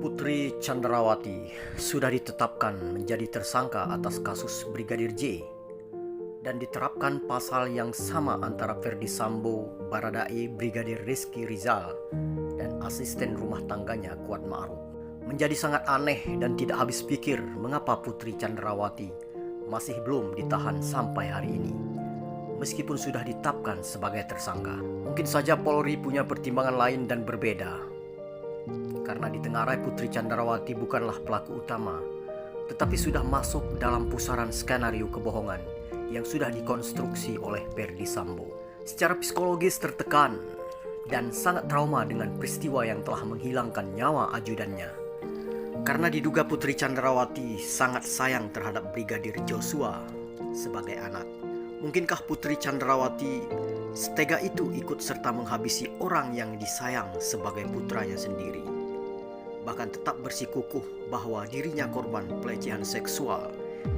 Putri Chandrawati sudah ditetapkan menjadi tersangka atas kasus Brigadir J dan diterapkan pasal yang sama antara Ferdy Sambo, Baradae, Brigadir Rizky Rizal, dan asisten rumah tangganya Kuat Ma'ruf. Menjadi sangat aneh dan tidak habis pikir mengapa Putri Chandrawati masih belum ditahan sampai hari ini, meskipun sudah ditetapkan sebagai tersangka. Mungkin saja Polri punya pertimbangan lain dan berbeda, karena ditengarai Putri Chandrawati bukanlah pelaku utama, tetapi sudah masuk dalam pusaran skenario kebohongan yang sudah dikonstruksi oleh Ferdy Sambo. Secara psikologis tertekan dan sangat trauma dengan peristiwa yang telah menghilangkan nyawa ajudannya. Karena diduga Putri Chandrawati sangat sayang terhadap Brigadir Joshua sebagai anak. Mungkinkah Putri Chandrawati setega itu ikut serta menghabisi orang yang disayang sebagai putranya sendiri? Bahkan tetap bersikukuh bahwa dirinya korban pelecehan seksual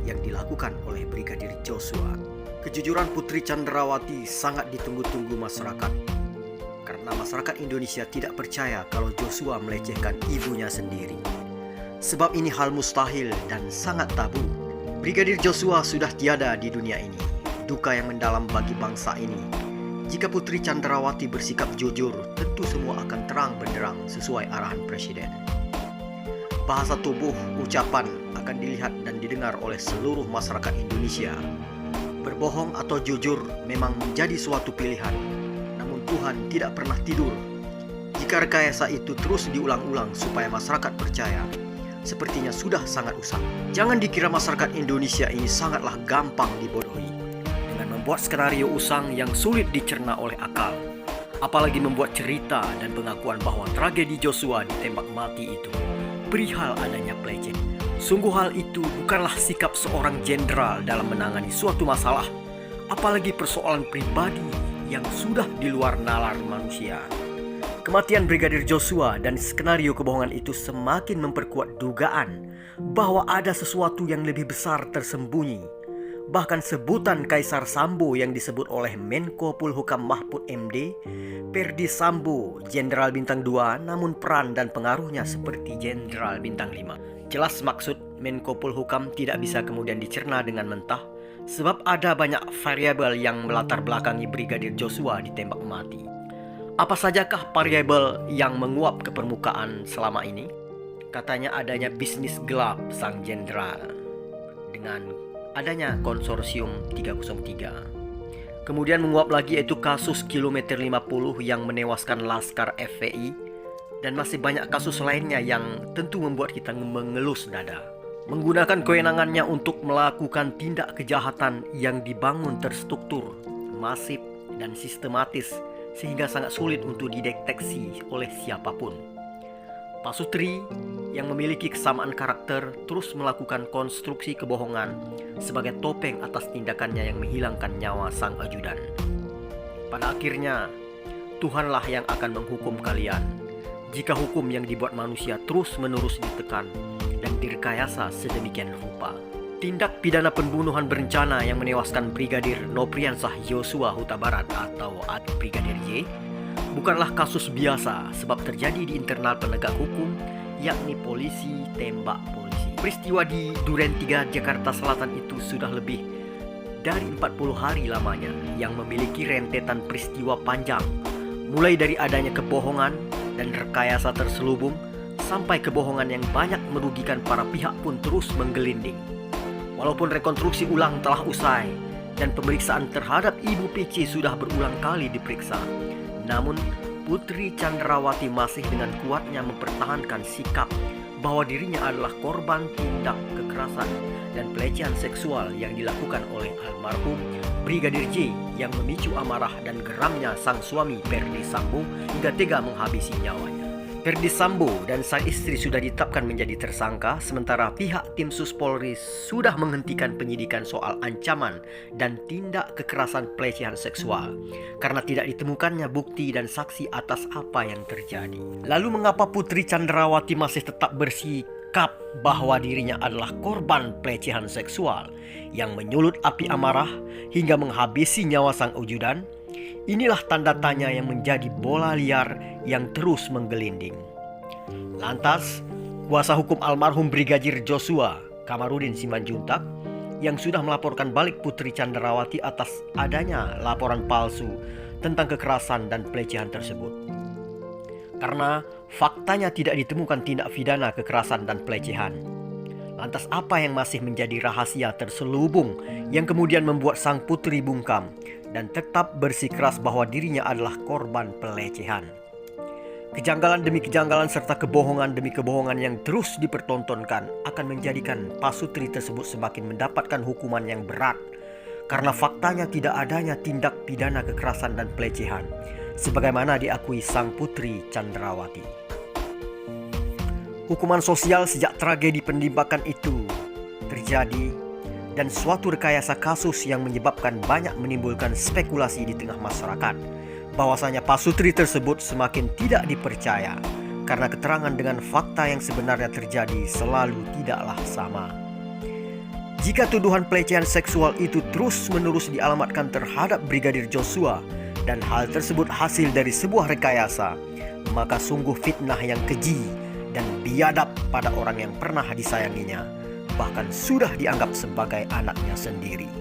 yang dilakukan oleh Brigadir Joshua. Kejujuran Putri Chandrawati sangat ditunggu-tunggu masyarakat, karena masyarakat Indonesia tidak percaya kalau Joshua melecehkan ibunya sendiri. Sebab ini hal mustahil dan sangat tabu. Brigadir Joshua sudah tiada di dunia ini. Duka yang mendalam bagi bangsa ini. Jika Putri Chandrawati bersikap jujur, tentu semua akan terang benderang sesuai arahan Presiden. Bahasa tubuh, ucapan akan dilihat dan didengar oleh seluruh masyarakat Indonesia. Berbohong atau jujur memang menjadi suatu pilihan, namun Tuhan tidak pernah tidur. Jika rekayasa itu terus diulang-ulang supaya masyarakat percaya, sepertinya sudah sangat usang. Jangan dikira masyarakat Indonesia ini sangatlah gampang dibodohi dengan membuat skenario usang yang sulit dicerna oleh akal. Apalagi membuat cerita dan pengakuan bahwa tragedi Joshua ditembak mati itu perihal adanya pelecehan. Sungguh hal itu bukanlah sikap seorang jenderal dalam menangani suatu masalah, apalagi persoalan pribadi yang sudah di luar nalar manusia. Kematian Brigadir Joshua dan skenario kebohongan itu semakin memperkuat dugaan bahwa ada sesuatu yang lebih besar tersembunyi. Bahkan sebutan Kaisar Sambo yang disebut oleh Menko Polhukam Mahfud MD, Ferdy Sambo, Jenderal Bintang 2, namun peran dan pengaruhnya seperti Jenderal Bintang 5. Jelas maksud Menko Polhukam tidak bisa kemudian dicerna dengan mentah, sebab ada banyak variabel yang melatar belakangi Brigadir Joshua ditembak mati. Apa sajakah variabel yang menguap ke permukaan selama ini? Katanya adanya bisnis gelap sang jenderal dengan adanya konsorsium 303. Kemudian menguap lagi yaitu kasus kilometer 50 yang menewaskan Laskar FPI, dan masih banyak kasus lainnya yang tentu membuat kita mengelus dada. Menggunakan kewenangannya untuk melakukan tindak kejahatan yang dibangun terstruktur, masif dan sistematis, sehingga sangat sulit untuk dideteksi oleh siapapun. Pak Sutri yang memiliki kesamaan karakter terus melakukan konstruksi kebohongan sebagai topeng atas tindakannya yang menghilangkan nyawa sang ajudan. Pada akhirnya, Tuhanlah yang akan menghukum kalian jika hukum yang dibuat manusia terus-menerus ditekan dan direkayasa sedemikian rupa. Tindak pidana pembunuhan berencana yang menewaskan Brigadir Nopriansah Joshua Huta Barat atau Brigadir J bukanlah kasus biasa, sebab terjadi di internal penegak hukum, yakni polisi tembak polisi. Peristiwa di Duren 3 Jakarta Selatan itu sudah lebih dari 40 hari lamanya, yang memiliki rentetan peristiwa panjang, mulai dari adanya kebohongan dan rekayasa terselubung sampai kebohongan yang banyak merugikan para pihak pun terus menggelinding. Walaupun rekonstruksi ulang telah usai dan pemeriksaan terhadap Ibu PC sudah berulang kali diperiksa, namun Putri Chandrawati masih dengan kuatnya mempertahankan sikap bahwa dirinya adalah korban tindak kekerasan dan pelecehan seksual yang dilakukan oleh almarhum Brigadir J yang memicu amarah dan geramnya sang suami Ferdy Sambo hingga tega menghabisi nyawanya. Ferdy Sambo dan sang istri sudah ditetapkan menjadi tersangka, sementara pihak tim Sus Polri sudah menghentikan penyidikan soal ancaman dan tindak kekerasan pelecehan seksual karena tidak ditemukannya bukti dan saksi atas apa yang terjadi. Lalu mengapa Putri Chandrawati masih tetap bersikap bahwa dirinya adalah korban pelecehan seksual yang menyulut api amarah hingga menghabisi nyawa sang ajudan? Inilah tanda tanya yang menjadi bola liar yang terus menggelinding. Lantas, Kuasa hukum almarhum Brigadir Joshua, Kamarudin Simanjuntak, yang sudah melaporkan balik Putri Chandrawati atas adanya laporan palsu tentang kekerasan dan pelecehan tersebut. Karena faktanya tidak ditemukan tindak pidana kekerasan dan pelecehan. Lantas apa yang masih menjadi rahasia terselubung yang kemudian membuat sang putri bungkam dan tetap bersikeras bahwa dirinya adalah korban pelecehan? Kejanggalan demi kejanggalan serta kebohongan demi kebohongan yang terus dipertontonkan akan menjadikan pasutri tersebut semakin mendapatkan hukuman yang berat karena faktanya tidak adanya tindak pidana kekerasan dan pelecehan sebagaimana diakui sang putri Chandrawati. Hukuman sosial sejak tragedi penembakan itu terjadi dan suatu rekayasa kasus yang menyebabkan banyak menimbulkan spekulasi di tengah masyarakat bahwasanya pasutri tersebut semakin tidak dipercaya karena keterangan dengan fakta yang sebenarnya terjadi selalu tidaklah sama. Jika tuduhan pelecehan seksual itu terus-menerus dialamatkan terhadap Brigadir Joshua dan hal tersebut hasil dari sebuah rekayasa, maka sungguh fitnah yang keji dan biadab pada orang yang pernah disayanginya, bahkan sudah dianggap sebagai anaknya sendiri.